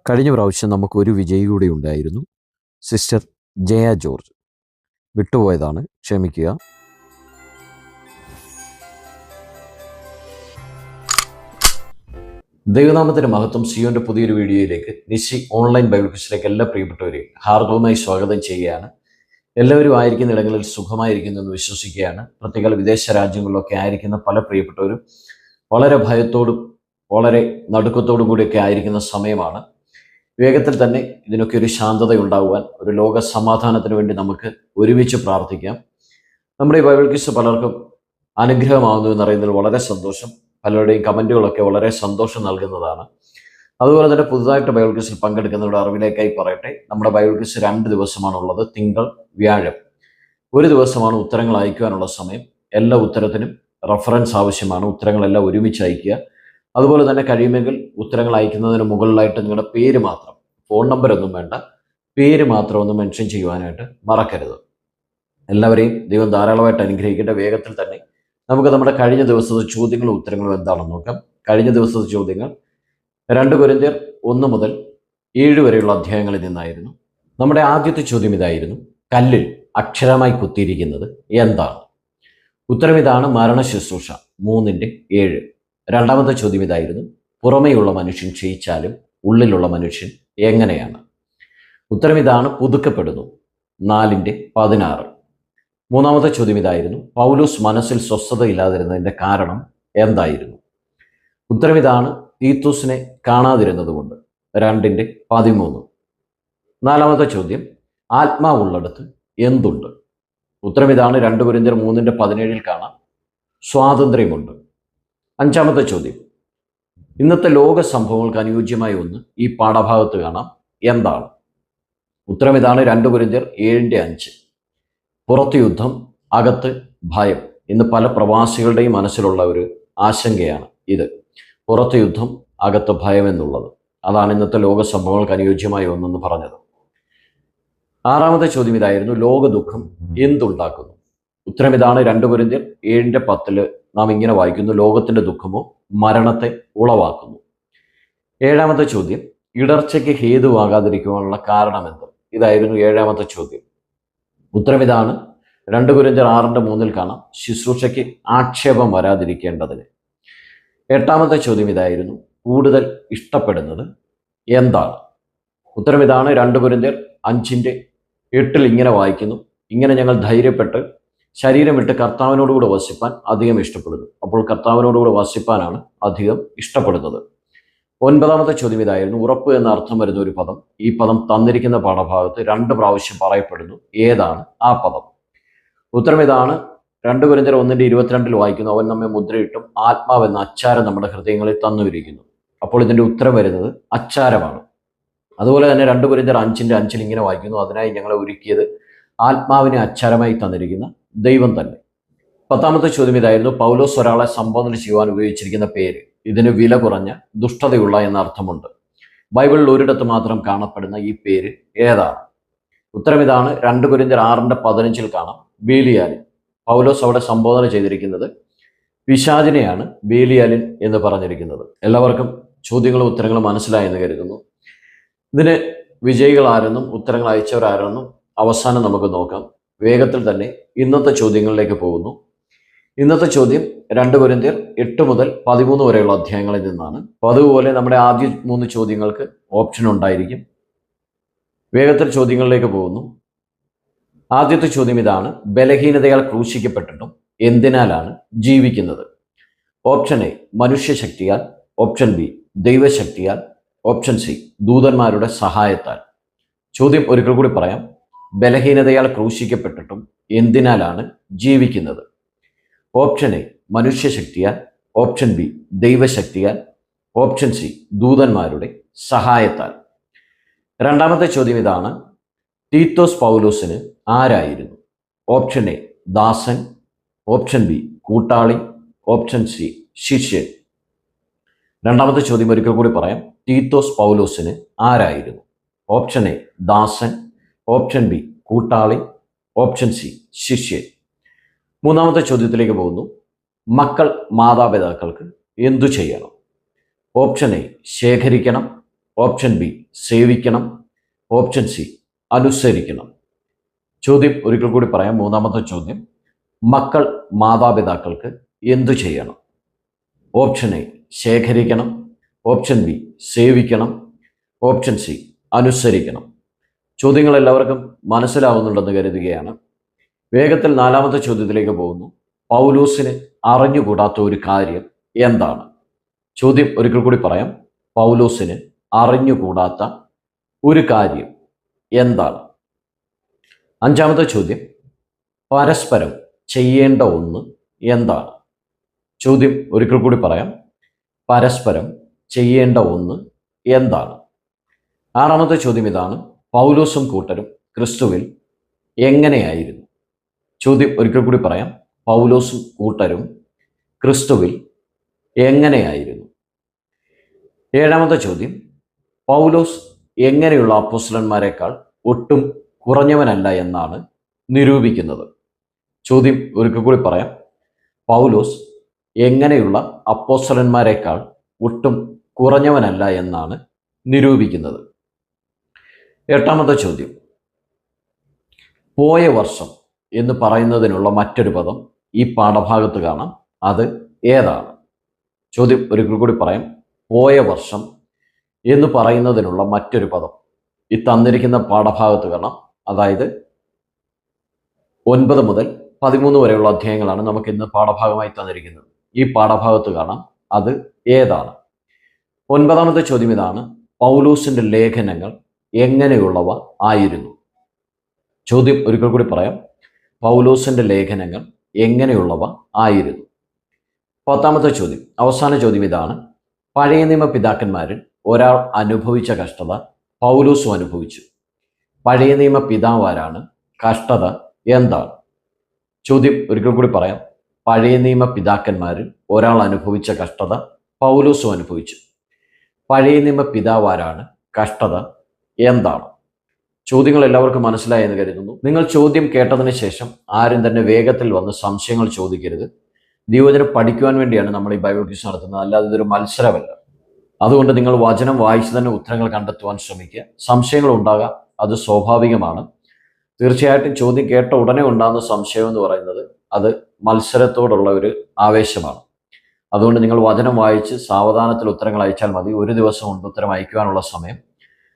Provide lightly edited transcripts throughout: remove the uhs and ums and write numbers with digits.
കഴിഞ്ഞ പ്രാവശ്യം നമുക്കൊരു വിജയി കൂടി ഉണ്ടായിരുന്നു. Sister Jaya George. വിട്ടുപോയതാണ്, ക്ഷമിക്കുക. ദൈവനാമത്തിന്റെ മഹത്വം. സിയോന്റെ പുതിയൊരു വീഡിയോയിലേക്ക്, നിശി ഓൺലൈൻ ബൈബിൾ ക്വിസിലേക്ക് എല്ലാ പ്രിയപ്പെട്ടവരെയും ഹാർദവമായി സ്വാഗതം ചെയ്യുകയാണ്. എല്ലാവരും ആയിരിക്കുന്ന ഇടങ്ങളിൽ സുഖമായിരിക്കുന്നു എന്ന് വിശ്വസിക്കുകയാണ്. പ്രത്യേക വിദേശ രാജ്യങ്ങളിലൊക്കെ ആയിരിക്കുന്ന പല പ്രിയപ്പെട്ടവരും വളരെ ഭയത്തോടും വളരെ നടുക്കത്തോടും കൂടിയൊക്കെ ആയിരിക്കുന്ന സമയമാണ്. വേഗത്തിൽ തന്നെ ഇതിനൊക്കെ ഒരു ശാന്തത ഉണ്ടാകുവാൻ, ഒരു ലോക സമാധാനത്തിന് വേണ്ടി നമുക്ക് ഒരുമിച്ച് പ്രാർത്ഥിക്കാം. നമ്മുടെ ഈ ബൈബിൾ ക്വിസ് പലർക്കും അനുഗ്രഹമാകുന്നു എന്നറിയുന്നതിൽ വളരെ സന്തോഷം. പലരുടെയും കമൻറ്റുകളൊക്കെ വളരെ സന്തോഷം നൽകുന്നതാണ്. അതുപോലെ തന്നെ പുതുതായിട്ട് ബൈബിൾ ക്വിസിൽ പങ്കെടുക്കുന്നവരുടെ അറിവിലേക്കായി പറയട്ടെ, നമ്മുടെ ബൈബിൾ ക്വിസ് 2 ദിവസമാണുള്ളത്. തിങ്കൾ, വ്യാഴം. ഒരു ദിവസമാണ് ഉത്തരങ്ങൾ അയക്കുവാനുള്ള സമയം. എല്ലാ ഉത്തരത്തിനും റെഫറൻസ് ആവശ്യമാണ്. ഉത്തരങ്ങളെല്ലാം ഒരുമിച്ച് അയക്കുക. അതുപോലെ തന്നെ കഴിയുമെങ്കിൽ ഉത്തരങ്ങൾ അയക്കുന്നതിന് മുകളിലായിട്ട് നിങ്ങളുടെ പേര് മാത്രം, ഫോൺ നമ്പർ ഒന്നും വേണ്ട, പേര് മാത്രം ഒന്ന് മെൻഷൻ ചെയ്യുവാനായിട്ട് മറക്കരുത്. എല്ലാവരെയും ദൈവം ധാരാളമായിട്ട് അനുഗ്രഹിക്കട്ടെ. വേഗത്തിൽ തന്നെ നമുക്ക് നമ്മുടെ കഴിഞ്ഞ ദിവസത്തെ ചോദ്യങ്ങളും ഉത്തരങ്ങളും എന്താണെന്ന് നോക്കാം. കഴിഞ്ഞ ദിവസത്തെ ചോദ്യങ്ങൾ 2 കൊരിന്ത്യർ 1 മുതൽ 7 വരെയുള്ള അധ്യായങ്ങളിൽ നിന്നായിരുന്നു. നമ്മുടെ ആദ്യത്തെ ചോദ്യം ഇതായിരുന്നു: കല്ലിൽ അക്ഷരമായി കുത്തിയിരിക്കുന്നത് എന്താണ്? ഉത്തരം ഇതാണ്: മരണ ശുശ്രൂഷ 3:7. രണ്ടാമത്തെ ചോദ്യം ഇതായിരുന്നു: പുറമേയുള്ള മനുഷ്യൻ ക്ഷയിച്ചാലും ഉള്ളിലുള്ള മനുഷ്യൻ എങ്ങനെയാണ്? ഉത്തരം ഇതാണ്: പുതുക്കപ്പെടുന്നു 4:16. മൂന്നാമത്തെ ചോദ്യം ഇതായിരുന്നു: പൗലോസ് മനസ്സിൽ സ്വസ്ഥതയില്ലാതിരുന്നതിൻ്റെ കാരണം എന്തായിരുന്നു? ഉത്തരം ഇതാണ്: തീത്തോസിനെ കാണാതിരുന്നത് കൊണ്ട് 2:13. നാലാമത്തെ ചോദ്യം: ആത്മാവുള്ളിടത്ത് എന്തുണ്ട്? ഉത്തരം ഇതാണ്: 2 കൊരിന്ത്യർ 3:17 കാണാം, സ്വാതന്ത്ര്യമുണ്ട്. അഞ്ചാമത്തെ ചോദ്യം: ഇന്നത്തെ ലോക സംഭവങ്ങൾക്ക് അനുയോജ്യമായ ഒന്ന് ഈ പാഠഭാഗത്ത് കാണാം, എന്താണ്? ഉത്തരം ഇതാണ്: 2 കൊരിന്ത്യർ 7:5. പുറത്ത് യുദ്ധം, അകത്ത് ഭയം. ഇന്ന് പല പ്രവാസികളുടെയും മനസ്സിലുള്ള ഒരു ആശങ്കയാണ് ഇത്. പുറത്ത് യുദ്ധം, അകത്ത് ഭയം എന്നുള്ളത്. അതാണ് ഇന്നത്തെ ലോക സംഭവങ്ങൾക്ക് അനുയോജ്യമായ ഒന്നെന്ന് പറഞ്ഞത്. ആറാമത്തെ ചോദ്യം ഇതായിരുന്നു: ലോക ദുഃഖം എന്തുണ്ടാക്കുന്നു? ഉത്തരം ഇതാണ്: 2 കൊരിന്ത്യർ 7:10 നാം ഇങ്ങനെ വായിക്കുന്നു: ലോകത്തിന്റെ ദുഃഖമോ മരണത്തെ ഉളവാക്കുന്നു. ഏഴാമത്തെ ചോദ്യം: ഇടർച്ചയ്ക്ക് ഹേതുവാകാതിരിക്കുവാനുള്ള കാരണം എന്ത്? ഇതായിരുന്നു ഏഴാമത്തെ ചോദ്യം. ഉത്തരം ഇതാണ്: 2 കൊരിന്ത്യർ 6:3 കാണാം, ശുശ്രൂഷയ്ക്ക് ആക്ഷേപം വരാതിരിക്കേണ്ടതിന്. എട്ടാമത്തെ ചോദ്യം ഇതായിരുന്നു: കൂടുതൽ ഇഷ്ടപ്പെടുന്നത് എന്താണ്? ഉത്തരം ഇതാണ്: 2 കൊരിന്ത്യർ 5:8 ഇങ്ങനെ വായിക്കുന്നു: ഇങ്ങനെ ഞങ്ങൾ ധൈര്യപ്പെട്ട് ശരീരം വിട്ട് കർത്താവിനോടുകൂടെ വസിപ്പാൻ അധികം ഇഷ്ടപ്പെടുന്നു. അപ്പോൾ കർത്താവിനോടുകൂടെ വസിപ്പാനാണ് അധികം ഇഷ്ടപ്പെടുന്നത്. ഒൻപതാമത്തെ ചോദ്യം ഇതായിരുന്നു: ഉറപ്പ് എന്ന അർത്ഥം വരുന്ന ഒരു പദം. ഈ പദം തന്നിരിക്കുന്ന പാഠഭാഗത്ത് 2 പ്രാവശ്യം പറയപ്പെടുന്നു. ഏതാണ് ആ പദം? ഉത്തരം ഇതാണ്: 2 കൊരിന്ത്യർ 1:22 വായിക്കുന്നു: അവൻ നമ്മെ മുദ്രയിട്ടും ആത്മാവെന്ന അച്ചാരം നമ്മുടെ ഹൃദയങ്ങളിൽ തന്നുവിരിക്കുന്നു. അപ്പോൾ ഇതിന്റെ ഉത്തരം വരുന്നത് അച്ചാരമാണ്. അതുപോലെ തന്നെ 2 കൊരിന്ത്യർ 5:5 ഇങ്ങനെ വായിക്കുന്നു: അതിനായി ഞങ്ങളെ ഒരുക്കിയത് ആത്മാവിനെ അച്ചാരമായി തന്നിരിക്കുന്ന ദൈവം തന്നെ. പത്താമത്തെ ചോദ്യം ഇതായിരുന്നു: പൗലോസ് ഒരാളെ സംബോധന ചെയ്യുവാൻ ഉപയോഗിച്ചിരിക്കുന്ന പേര്. ഇതിന് വില കുറഞ്ഞ, ദുഷ്ടതയുള്ള എന്ന അർത്ഥമുണ്ട്. ബൈബിളിൽ ഒരിടത്ത് മാത്രം കാണപ്പെടുന്ന ഈ പേര് ഏതാണ്? ഉത്തരം ഇതാണ്: 2 കൊരിന്ത്യർ 6:15 കാണാം, ബേലിയാലിൻ. പൗലോസ് അവിടെ സംബോധന ചെയ്തിരിക്കുന്നത് പിശാചിനെയാണ് ബേലിയാലിൻ എന്ന് പറഞ്ഞിരിക്കുന്നത്. എല്ലാവർക്കും ചോദ്യങ്ങളും ഉത്തരങ്ങളും മനസ്സിലായെന്ന് കരുതുന്നു. ഇതിന് വിജയികൾ ആരെന്നും ഉത്തരങ്ങൾ അയച്ചവരാരെന്നും അവസാനം നമുക്ക് നോക്കാം. വേഗത്തിൽ തന്നെ ഇന്നത്തെ ചോദ്യങ്ങളിലേക്ക് പോകുന്നു. ഇന്നത്തെ ചോദ്യം 2 കൊരിന്ത്യർ 8 മുതൽ 13 വരെയുള്ള അധ്യായങ്ങളിൽ നിന്നാണ്. അതുപോലെ നമ്മുടെ ആദ്യ 3 ചോദ്യങ്ങൾക്ക് ഓപ്ഷൻ ഉണ്ടായിരിക്കും. വേഗത്തിൽ ചോദ്യങ്ങളിലേക്ക് പോകുന്നു. ആദ്യത്തെ ചോദ്യം ഇതാണ്: ബലഹീനതയാൽ ക്രൂശിക്കപ്പെട്ടിട്ടും എന്തിനാലാണ് ജീവിക്കുന്നത്? ഓപ്ഷൻ എ മനുഷ്യശക്തിയാൽ, ഓപ്ഷൻ ബി ദൈവശക്തിയാൽ, ഓപ്ഷൻ സി ദൂതന്മാരുടെ സഹായത്താൽ. ചോദ്യം ഒരിക്കൽ കൂടി പറയാം: ബലഹീനതയാൽ ക്രൂശിക്കപ്പെട്ടിട്ടും എന്തിനാലാണ് ജീവിക്കുന്നത്? ഓപ്ഷൻ എ മനുഷ്യശക്തിയാൽ, ഓപ്ഷൻ ബി ദൈവശക്തിയാൽ, ഓപ്ഷൻ സി ദൂതന്മാരുടെ സഹായത്താൽ. രണ്ടാമത്തെ ചോദ്യം ഇതാണ്: തീത്തോസ് പൗലോസിന് ആരായിരുന്നു? ഓപ്ഷൻ എ ദാസൻ, ഓപ്ഷൻ ബി കൂട്ടാളി, ഓപ്ഷൻ സി ശിഷ്യൻ. രണ്ടാമത്തെ ചോദ്യം ഒരിക്കൽ കൂടി പറയാം: തീത്തോസ് പൗലോസിന് ആരായിരുന്നു? ഓപ്ഷൻ എ ദാസൻ, ഓപ്ഷൻ ബി കൂട്ടാളി, ഓപ്ഷൻ സി ശിഷ്യൻ. മൂന്നാമത്തെ ചോദ്യത്തിലേക്ക് പോകുന്നു: മക്കൾ മാതാപിതാക്കൾക്ക് എന്തു ചെയ്യണം? ഓപ്ഷൻ എ ശേഖരിക്കണം, ഓപ്ഷൻ ബി സേവിക്കണം, ഓപ്ഷൻ സി അനുസരിക്കണം. ചോദ്യം ഒരിക്കൽ കൂടി പറയാം. മൂന്നാമത്തെ ചോദ്യം, മക്കൾ മാതാപിതാക്കൾക്ക് എന്തു ചെയ്യണം? ഓപ്ഷൻ എ ശേഖരിക്കണം, ഓപ്ഷൻ ബി സേവിക്കണം, ഓപ്ഷൻ സി അനുസരിക്കണം. ചോദ്യങ്ങൾ എല്ലാവർക്കും മനസ്സിലാവുന്നുണ്ടെന്ന് കരുതുകയാണ്. വേഗത്തിൽ നാലാമത്തെ ചോദ്യത്തിലേക്ക് പോകുന്നു. പൗലോസിന് അറിഞ്ഞുകൂടാത്ത ഒരു കാര്യം എന്താണ്? ചോദ്യം ഒരിക്കൽ കൂടി പറയാം. പൗലോസിന് അറിഞ്ഞുകൂടാത്ത ഒരു കാര്യം എന്താണ്? അഞ്ചാമത്തെ ചോദ്യം, പരസ്പരം ചെയ്യേണ്ട ഒന്ന് എന്താണ്? ചോദ്യം ഒരിക്കൽ കൂടി പറയാം. പരസ്പരം ചെയ്യേണ്ട ഒന്ന് എന്താണ്? ആറാമത്തെ ചോദ്യം ഇതാണ്. പൗലോസും കൂട്ടരും ക്രിസ്തുവിൽ എങ്ങനെയായിരുന്നു? ചോദ്യം ഒരിക്കൽ കൂടി പറയാം. പൗലോസും കൂട്ടരും ക്രിസ്തുവിൽ എങ്ങനെയായിരുന്നു? ഏഴാമത്തെ ചോദ്യം, പൗലോസ് എങ്ങനെയുള്ള അപ്പോസ്തലന്മാരെക്കാൾ ഒട്ടും കുറഞ്ഞവനല്ല എന്നാണ് നിരൂപിക്കുന്നത്? ചോദ്യം ഒരിക്കൽ കൂടി പറയാം. പൗലോസ് എങ്ങനെയുള്ള അപ്പോസ്തലന്മാരെക്കാൾ ഒട്ടും കുറഞ്ഞവനല്ല എന്നാണ് നിരൂപിക്കുന്നത്? എട്ടാമത്തെ ചോദ്യം, പോയ വർഷം എന്ന് പറയുന്നതിനുള്ള മറ്റൊരു പദം ഈ പാഠഭാഗത്ത് കാണാം. അത് ഏതാണ്? ചോദ്യം ഒരിക്കൽ കൂടി പറയാം. പോയ വർഷം എന്ന് പറയുന്നതിനുള്ള മറ്റൊരു പദം ഈ തന്നിരിക്കുന്ന പാഠഭാഗത്ത് കാണാം. അതായത് 9 മുതൽ 13 വരെയുള്ള അധ്യായങ്ങളാണ് നമുക്ക് ഇന്ന് പാഠഭാഗമായി തന്നിരിക്കുന്നത്. ഈ പാഠഭാഗത്ത് കാണാം. അത് ഏതാണ്? 9ാമത്തെ ചോദ്യം ഇതാണ്. പൗലോസിന്റെ ലേഖനങ്ങൾ എങ്ങനെയുള്ളവ ആയിരുന്നു? ചോദ്യം ഒരിക്കൽ കൂടി പറയാം. പൗലോസിന്റെ ലേഖനങ്ങൾ എങ്ങനെയുള്ളവ ആയിരുന്നു? 10ാമത്തെ ചോദ്യം, അവസാന ചോദ്യം ഇതാണ്. പഴയ നിയമ പിതാക്കന്മാരിൽ ഒരാൾ അനുഭവിച്ച കഷ്ടത പൗലോസും അനുഭവിച്ചു. പഴയ നിയമ പിതാവാരാണ്? കഷ്ടത എന്താണ്? ചോദ്യം ഒരിക്കൽ കൂടി പറയാം. പഴയ നിയമ പിതാക്കന്മാരിൽ ഒരാൾ അനുഭവിച്ച കഷ്ടത പൗലോസും അനുഭവിച്ചു. പഴയ നിയമ പിതാവാരാണ്? കഷ്ടത എന്താണ്? ചോദ്യങ്ങൾ എല്ലാവർക്കും മനസ്സിലായി എന്ന് കരുതുന്നു. നിങ്ങൾ ചോദ്യം കേട്ടതിന് ശേഷം ആരും തന്നെ വേഗത്തിൽ വന്ന് സംശയങ്ങൾ ചോദിക്കരുത്. ദൈവവചനം പഠിക്കുവാൻ വേണ്ടിയാണ് നമ്മൾ ഈ ബൈബിൾ ക്വിസ് നടത്തുന്നത്, അല്ലാതെ ഇതൊരു മത്സരമല്ല. അതുകൊണ്ട് നിങ്ങൾ വചനം വായിച്ച് തന്നെ ഉത്തരങ്ങൾ കണ്ടെത്തുവാൻ ശ്രമിക്കുക. സംശയങ്ങൾ ഉണ്ടാകാം, അത് സ്വാഭാവികമാണ്. തീർച്ചയായിട്ടും ചോദ്യം കേട്ട ഉടനെ ഉണ്ടാകുന്ന സംശയം എന്ന് പറയുന്നത് അത് മത്സരത്തോടുള്ള ഒരു ആവേശമാണ്. അതുകൊണ്ട് നിങ്ങൾ വചനം വായിച്ച് സാവധാനത്തിൽ ഉത്തരങ്ങൾ അയച്ചാൽ മതി. ഒരു ദിവസം കൊണ്ട് ഉത്തരം അയക്കുവാനുള്ള സമയം.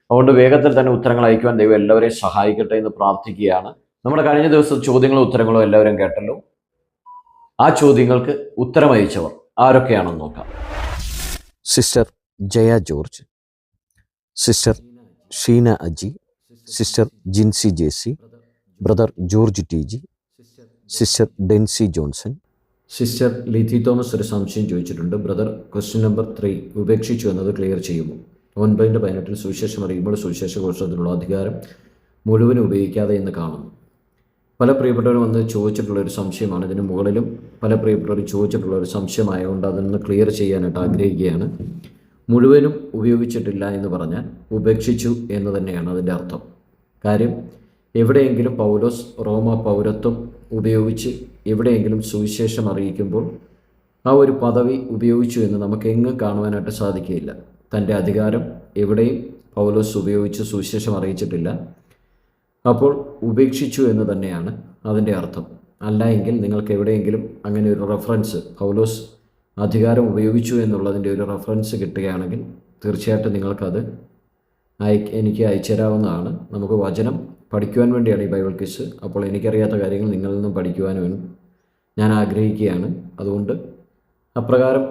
അതുകൊണ്ട് വേഗത്തിൽ തന്നെ ഉത്തരങ്ങൾ അയക്കുവാൻ ദൈവം എല്ലാവരെയും സഹായിക്കട്ടെ എന്ന് പ്രാർത്ഥിക്കുകയാണ്. നമ്മുടെ കഴിഞ്ഞ ദിവസം ചോദ്യങ്ങളും ഉത്തരങ്ങളും എല്ലാവരും കേട്ടല്ലോ. ആ ചോദ്യങ്ങൾക്ക് ഉത്തരം അയച്ചവർ ആരൊക്കെയാണെന്ന് നോക്കാം. Sister Jaya George, sister Sheena Aji, sister Jincy Jessy, brother George T G, sister Dency Johnson, sister Lithi Thomas ഒരു സംശയം ചോദിച്ചിട്ടുണ്ട്. ബ്രദർ, ക്വസ്റ്റ്യൻ നമ്പർ 3 ഉപേക്ഷിച്ചു എന്നത് ക്ലിയർ ചെയ്യുമോ? 9:18 സുവിശേഷം അറിയുമ്പോൾ സുവിശേഷ ഘോഷത്തിനുള്ള അധികാരം മുഴുവനും ഉപയോഗിക്കാതെ എന്ന് കാണുന്നു. പല പ്രിയപ്പെട്ടവരും വന്ന് ചോദിച്ചിട്ടുള്ള ഒരു സംശയമാണ്. ഇതിന് മുകളിലും പല പ്രിയപ്പെട്ടവരും ചോദിച്ചിട്ടുള്ള ഒരു സംശയമായതുകൊണ്ട് അതൊന്ന് ക്ലിയർ ചെയ്യാനായിട്ട് ആഗ്രഹിക്കുകയാണ്. മുഴുവനും ഉപയോഗിച്ചിട്ടില്ല എന്ന് പറഞ്ഞാൽ ഉപേക്ഷിച്ചു എന്ന് തന്നെയാണ് അതിൻ്റെ അർത്ഥം. കാര്യം എവിടെയെങ്കിലും പൗലോസ് റോമ പൗരത്വം ഉപയോഗിച്ച് എവിടെയെങ്കിലും സുവിശേഷം അറിയിക്കുമ്പോൾ ആ ഒരു പദവി ഉപയോഗിച്ചു എന്ന് നമുക്ക് എങ്ങും കാണുവാനായിട്ട് സാധിക്കുകയില്ല. തൻ്റെ അധികാരം എവിടെയും പൗലോസ് ഉപയോഗിച്ച് സുവിശേഷം അറിയിച്ചിട്ടില്ല. അപ്പോൾ ഉപേക്ഷിച്ചു എന്ന് തന്നെയാണ് അതിൻ്റെ അർത്ഥം. അല്ല എങ്കിൽ നിങ്ങൾക്ക് എവിടെയെങ്കിലും അങ്ങനെ ഒരു റെഫറൻസ്, പൗലോസ് അധികാരം ഉപയോഗിച്ചു എന്നുള്ളതിൻ്റെ ഒരു റെഫറൻസ് കിട്ടുകയാണെങ്കിൽ തീർച്ചയായിട്ടും നിങ്ങൾക്കത് എനിക്ക് അയച്ചു തരാവുന്നതാണ്. നമുക്ക് വചനം പഠിക്കുവാൻ വേണ്ടിയാണ് ഈ ബൈബിൾ ക്വിസ്. അപ്പോൾ എനിക്കറിയാത്ത കാര്യങ്ങൾ നിങ്ങളിൽ നിന്നും പഠിക്കുവാനും ഞാൻ ആഗ്രഹിക്കുകയാണ്. അതുകൊണ്ട് അപ്രകാരം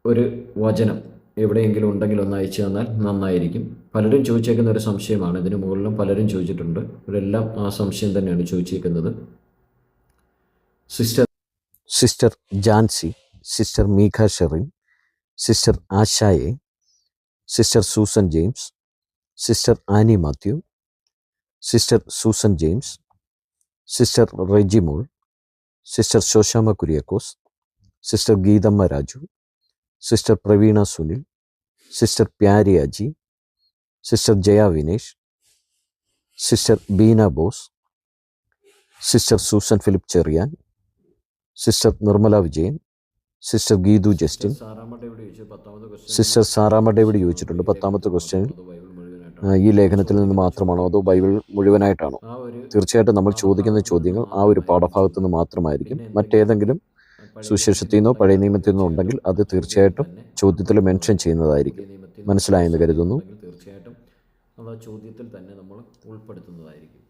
ഒരു വചനം എവിടെയെങ്കിലും ഉണ്ടെങ്കിൽ ഒന്ന് അയച്ചു തന്നാൽ നന്നായിരിക്കും. പലരും ചോദിച്ചേക്കുന്ന ഒരു സംശയമാണ്. ഇതിന് മുകളിലും പലരും ചോദിച്ചിട്ടുണ്ട്. ഇവരെല്ലാം ആ സംശയം തന്നെയാണ് ചോദിച്ചേക്കുന്നത്. Sister Jancy, sister Meekha Sherin, sister ആശായെ, sister Susan James, sister Annie Mathew, sister Susan James, sister Regimol, sister Shoshamma Kuriakose, sister Geethamma Raju, sister Praveena Sunil, sister Pyari Aji, sister Jaya Vinesh, sister Beena Bose, sister Susan Philip Cherian, sister Nirmala Vijayan, sister Geethu Justin. Sister Saramma David ചോദിച്ചിട്ടുണ്ട് 10ാമത്തെ ക്വസ്റ്റ്യനിൽ ഈ ലേഖനത്തിൽ നിന്ന് മാത്രമാണോ അതോ ബൈബിൾ മുഴുവനായിട്ടാണോ? തീർച്ചയായിട്ടും നമ്മൾ ചോദിക്കുന്ന ചോദ്യങ്ങൾ ആ ഒരു പാഠഭാഗത്തു നിന്ന് മാത്രമായിരിക്കും. മറ്റേതെങ്കിലും സുവിശേഷത്തിൽ നിന്നോ പഴയ നിയമത്തിൽ നിന്നോ ഉണ്ടെങ്കിൽ അത് തീർച്ചയായിട്ടും ചോദ്യത്തിൽ മെൻഷൻ ചെയ്യുന്നതായിരിക്കും. മനസ്സിലായെന്ന് കരുതുന്നു. തീർച്ചയായിട്ടും നമ്മൾ ചോദ്യത്തിൽ തന്നെ നമ്മൾ ഉൾപ്പെടുത്തുന്നതായിരിക്കും.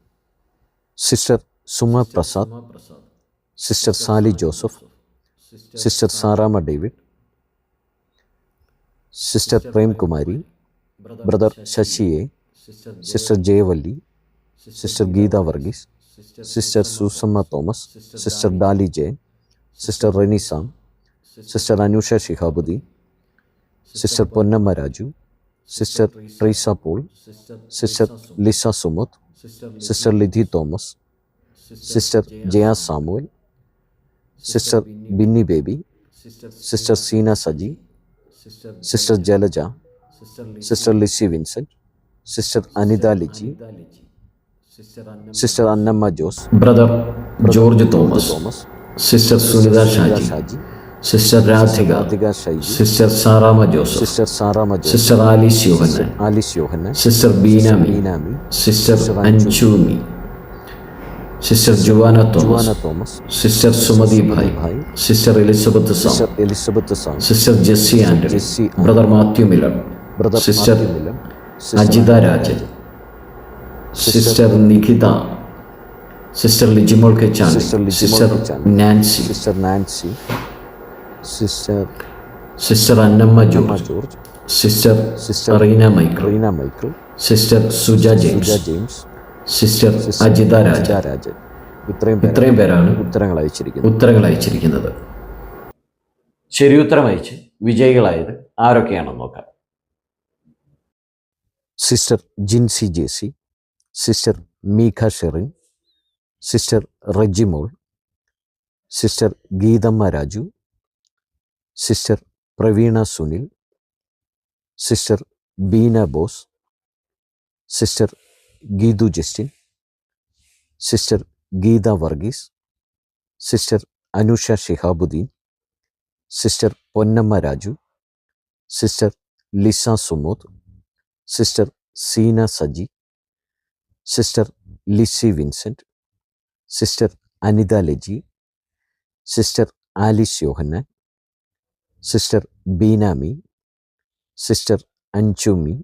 Sister Suma Prasad, sister Sally Joseph, sister Saramma David, sister Premkumari, brother ശശിയെ, sister Jayavalli, sister Geetha Varghese, sister Susamma Thomas, sister Dali Jayan, sister Renisam, sister Anusha Shihabuddin, sister Ponnamma Raju, sister Treesa Paul, sister Lisa Sumuth, sister Lidhi Thomas, sister Jaya Samuel, sister Binny Baby, sister Seena Saji, sister Jalaja, sister Lizy Vincent, sister Anitha Liji, sister Annamma Jose, brother George Thomas, sister Sunitha Shaji, sister Radhika Shaiji, sister Saramma Joseph, sister Alice Yohannan, sister Beenami, sister Anjumi, sister Juana Thomas, sister Sumathi Bhai, sister Elizabeth Sam, sister Jessy Antony, brother Mathew Miller, sister Ajitha Rajan, sister Nikhitha, sister Lijimol Kechan, sister Nancy, sister Annamma George, sister Reena Michael, sister Suja James, sister Ajitha Rajan. ഇത്രയും പേരാണ് ഉത്തരങ്ങൾ അയച്ചിരിക്കുന്നത്. ശരിയുത്തരം അയച്ച് വിജയികളായത് ആരൊക്കെയാണെന്ന് നോക്കാം. Sister Jincy Jessy, sister Meekha Sherin, sister Regimol, sister Geethamma Raju, sister Praveena Sunil, sister Beena Bose, sister Geethu Justin, sister Geetha Varghese, sister Anusha Shihabuddin, sister Ponnamma Raju, sister Lisa Sumod, sister Seena Saji, sister Lizy Vincent, sister Anitha Laji, sister Alice Yohannan, sister Beenami, sister Anjumi,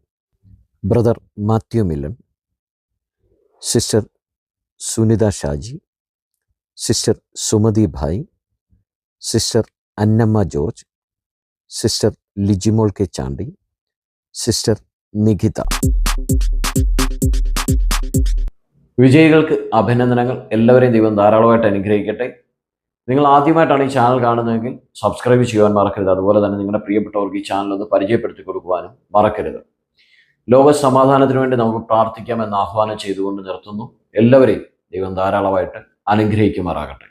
brother Mathew Milan, sister Sunitha Shaji, sister Sumathi Bhai, sister Annamma George, sister Lijimol K Chandy, sister Nikhitha. വിജയികൾക്ക് അഭിനന്ദനങ്ങൾ. എല്ലാവരെയും ദൈവം ധാരാളമായിട്ട് അനുഗ്രഹിക്കട്ടെ. നിങ്ങൾ ആദ്യമായിട്ടാണ് ഈ ചാനൽ കാണുന്നതെങ്കിൽ സബ്സ്ക്രൈബ് ചെയ്യുവാൻ മറക്കരുത്. അതുപോലെ തന്നെ നിങ്ങളുടെ പ്രിയപ്പെട്ടവർക്ക് ഈ ചാനൽ ഒന്ന് പരിചയപ്പെടുത്തി കൊടുക്കുവാനും മറക്കരുത്. ലോക സമാധാനത്തിന് വേണ്ടി നമുക്ക് പ്രാർത്ഥിക്കാമെന്ന് ആഹ്വാനം ചെയ്തുകൊണ്ട് നിർത്തുന്നു. എല്ലാവരെയും ദൈവം ധാരാളമായിട്ട് അനുഗ്രഹിക്കുമാറാകട്ടെ.